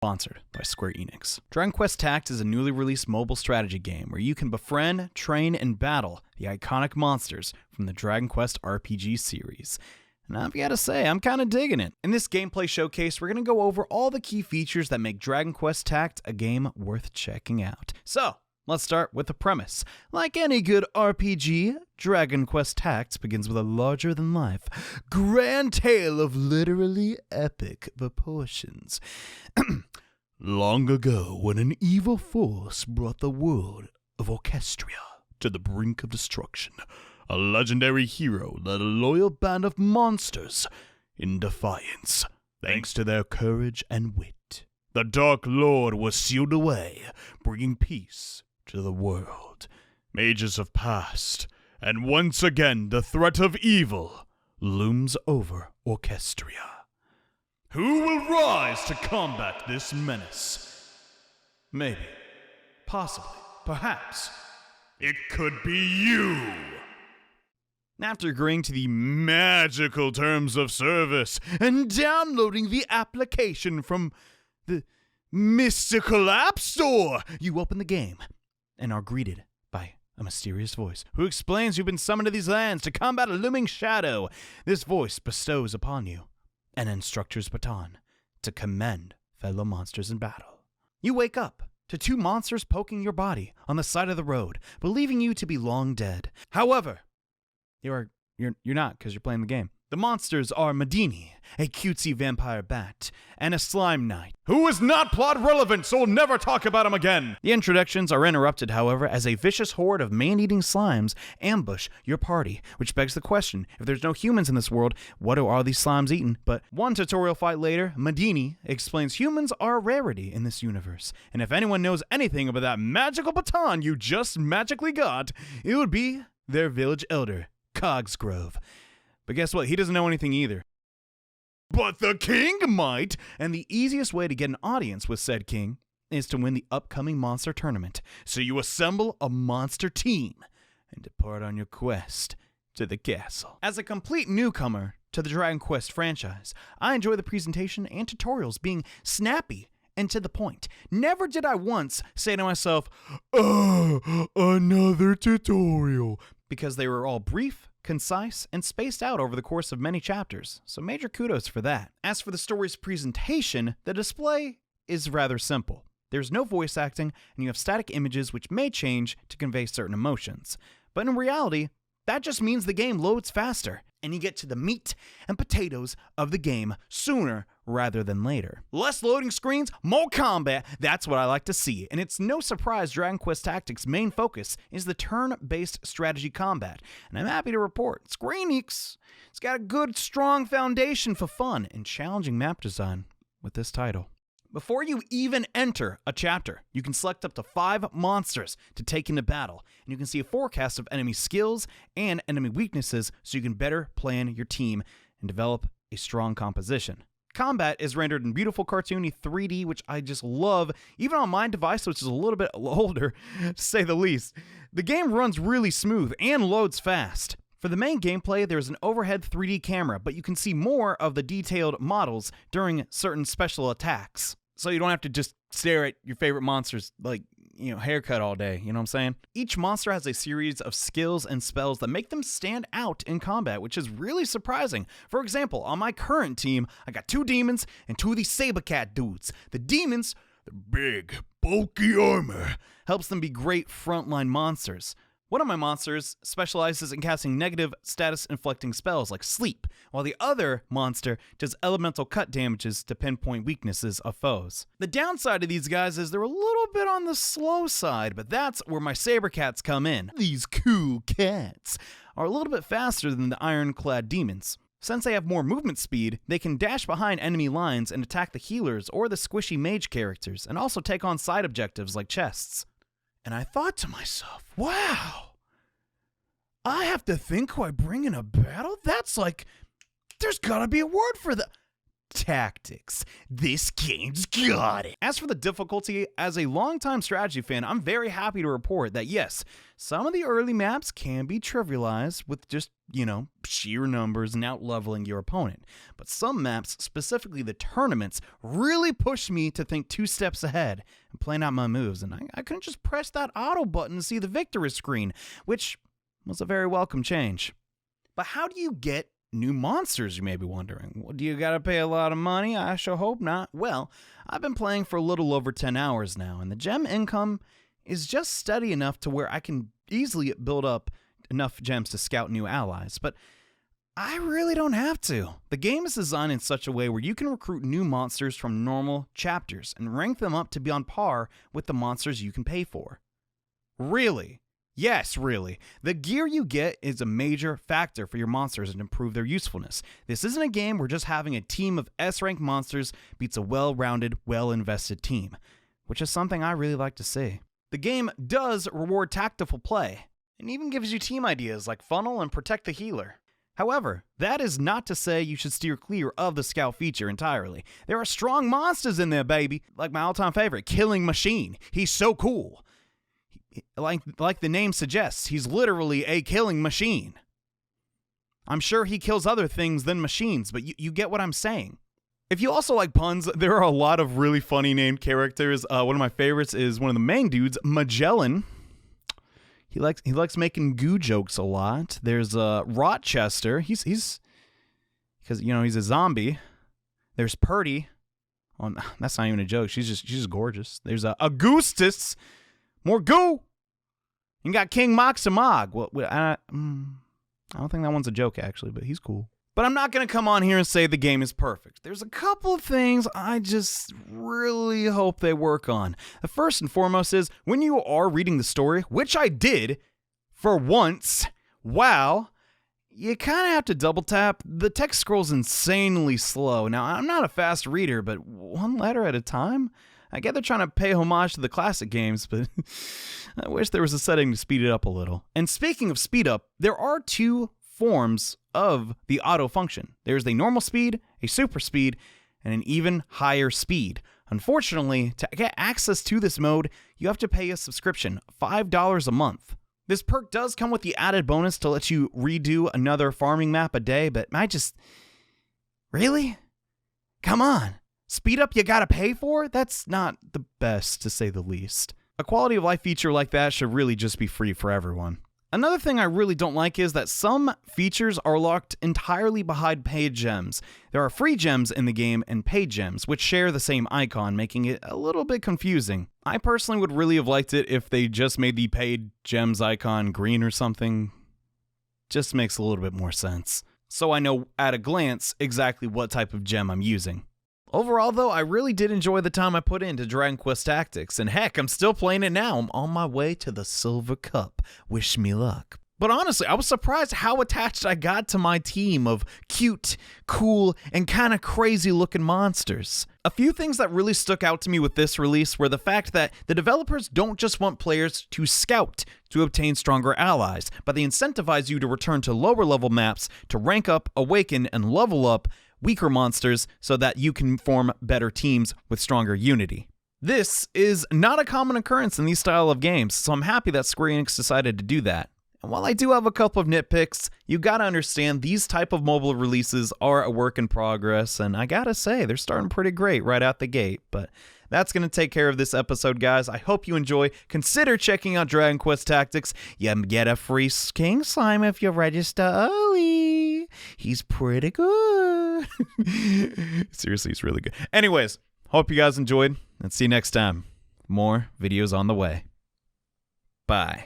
Sponsored by Square Enix. Dragon Quest Tact is a newly released mobile strategy game where you can befriend, train, and battle the iconic monsters from the Dragon Quest RPG series. And I've got to say, I'm kind of digging it. In this gameplay showcase, we're going to go over all the key features that make Dragon Quest Tact a game worth checking out. So, let's start with the premise. Like any good RPG, Dragon Quest Tact begins with a larger-than-life, grand tale of literally epic proportions. Long ago, when an evil force brought the world of Orchestria to the brink of destruction, a legendary hero led a loyal band of monsters in defiance. Thanks to their courage and wit, the Dark Lord was sealed away, bringing peace to the world. Ages have passed, and once again the threat of evil looms over Orchestria. Who will rise to combat this menace? Maybe, possibly, perhaps, it could be you! After agreeing to the magical terms of service and downloading the application from the mystical App Store, you open the game and are greeted by a mysterious voice who explains you've been summoned to these lands to combat a looming shadow. This voice bestows upon you an instructor's baton to commend fellow monsters in battle. You wake up to two monsters poking your body on the side of the road, believing you to be long dead. However, you're not, because you're playing the game. The monsters are Medini, a cutesy vampire bat, and a slime knight, who is not plot relevant, so we'll never talk about him again. The introductions are interrupted, however, as a vicious horde of man-eating slimes ambush your party, which begs the question, if there's no humans in this world, what are all these slimes eating? But one tutorial fight later, Medini explains humans are a rarity in this universe, and if anyone knows anything about that magical baton you just magically got, it would be their village elder, Cogsgrove. But guess what? He doesn't know anything either. But the king might! And the easiest way to get an audience with said king is to win the upcoming monster tournament. So you assemble a monster team and depart on your quest to the castle. As a complete newcomer to the Dragon Quest franchise, I enjoy the presentation and tutorials being snappy and to the point. Never did I once say to myself, "Oh, another tutorial," because they were all brief, concise, and spaced out over the course of many chapters, so major kudos for that. As for the story's presentation, the display is rather simple. There's no voice acting, and you have static images which may change to convey certain emotions. But in reality, that just means the game loads faster, and you get to the meat and potatoes of the game sooner rather than later. Less loading screens, more combat, that's what I like to see, and it's no surprise Dragon Quest Tactics' main focus is the turn-based strategy combat, and I'm happy to report Square Enix has got a good, strong foundation for fun and challenging map design with this title. Before you even enter a chapter, you can select up to 5 monsters to take into battle, and you can see a forecast of enemy skills and enemy weaknesses so you can better plan your team and develop a strong composition. Combat is rendered in beautiful cartoony 3D, which I just love, even on my device, which is a little bit older, to say the least. The game runs really smooth and loads fast. For the main gameplay, there's an overhead 3D camera, but you can see more of the detailed models during certain special attacks. So you don't have to just stare at your favorite monster's, haircut all day, you know what I'm saying? Each monster has a series of skills and spells that make them stand out in combat, which is really surprising. For example, on my current team, I got 2 demons and 2 of these saber cat dudes. The demons, their big, bulky armor, helps them be great frontline monsters. One of my monsters specializes in casting negative status-inflicting spells like Sleep, while the other monster does elemental cut damages to pinpoint weaknesses of foes. The downside of these guys is they're a little bit on the slow side, but that's where my saber cats come in. These cool cats are a little bit faster than the ironclad demons. Since they have more movement speed, they can dash behind enemy lines and attack the healers or the squishy mage characters, and also take on side objectives like chests. And I thought to myself, wow, I have to think who I bring in a battle? That's like, there's gotta be a word for that. Tactics. This game's got it. As for the difficulty, as a longtime strategy fan, I'm very happy to report that yes, some of the early maps can be trivialized with just, sheer numbers and out-leveling your opponent. But some maps, specifically the tournaments, really push me to think 2 steps ahead and plan out my moves. And I couldn't just press that auto button to see the victory screen, which was a very welcome change. But how do you get new monsters, you may be wondering? Well, do you gotta pay a lot of money? I sure hope not. Well, I've been playing for a little over 10 hours now, and the gem income is just steady enough to where I can easily build up enough gems to scout new allies, but I really don't have to. The game is designed in such a way where you can recruit new monsters from normal chapters and rank them up to be on par with the monsters you can pay for. Really? Yes, really. The gear you get is a major factor for your monsters and improve their usefulness. This isn't a game where just having a team of S-rank monsters beats a well-rounded, well-invested team, which is something I really like to see. The game does reward tactical play, and even gives you team ideas like funnel and protect the healer. However, that is not to say you should steer clear of the scout feature entirely. There are strong monsters in there, baby, like my all-time favorite, Killing Machine. He's so cool. Like the name suggests, he's literally a killing machine. I'm sure he kills other things than machines, but you get what I'm saying. If you also like puns, there are a lot of really funny named characters. One of my favorites is one of the main dudes, Magellan. He likes making goo jokes a lot. There's Rochester. He's because he's a zombie. There's Purdy. Well, that's not even a joke. She's just gorgeous. There's Augustus. More goo! You got King Moxamog. Well, I don't think that one's a joke, actually, but he's cool. But I'm not going to come on here and say the game is perfect. There's a couple of things I just really hope they work on. The first and foremost is, when you are reading the story, which I did, for once, wow, you kind of have to double tap. The text scrolls insanely slow. Now, I'm not a fast reader, but one letter at a time? I get they're trying to pay homage to the classic games, but I wish there was a setting to speed it up a little. And speaking of speed up, there are 2 forms of the auto function. There's the normal speed, a super speed, and an even higher speed. Unfortunately, to get access to this mode, you have to pay a subscription, $5 a month. This perk does come with the added bonus to let you redo another farming map a day, but really? Come on. Speed up you gotta pay for? That's not the best, to say the least. A quality of life feature like that should really just be free for everyone. Another thing I really don't like is that some features are locked entirely behind paid gems. There are free gems in the game and paid gems, which share the same icon, making it a little bit confusing. I personally would really have liked it if they just made the paid gems icon green or something. Just makes a little bit more sense. So I know at a glance exactly what type of gem I'm using. Overall, though, I really did enjoy the time I put into Dragon Quest Tactics, and heck, I'm still playing it now. I'm on my way to the Silver Cup. Wish me luck. But honestly, I was surprised how attached I got to my team of cute, cool, and kind of crazy looking monsters. A few things that really stuck out to me with this release were the fact that the developers don't just want players to scout to obtain stronger allies, but they incentivize you to return to lower level maps to rank up, awaken, and level up weaker monsters so that you can form better teams with stronger unity. This is not a common occurrence in these style of games, so I'm happy that Square Enix decided to do that. And while I do have a couple of nitpicks, you gotta understand these type of mobile releases are a work in progress, and I gotta say, they're starting pretty great right out the gate. But that's gonna take care of this episode, guys. I hope you enjoy. Consider checking out Dragon Quest Tactics. You get a free King Slime if you register early. He's pretty good. Seriously, he's really good. Anyways, hope you guys enjoyed, and see you next time. More videos on the way. Bye.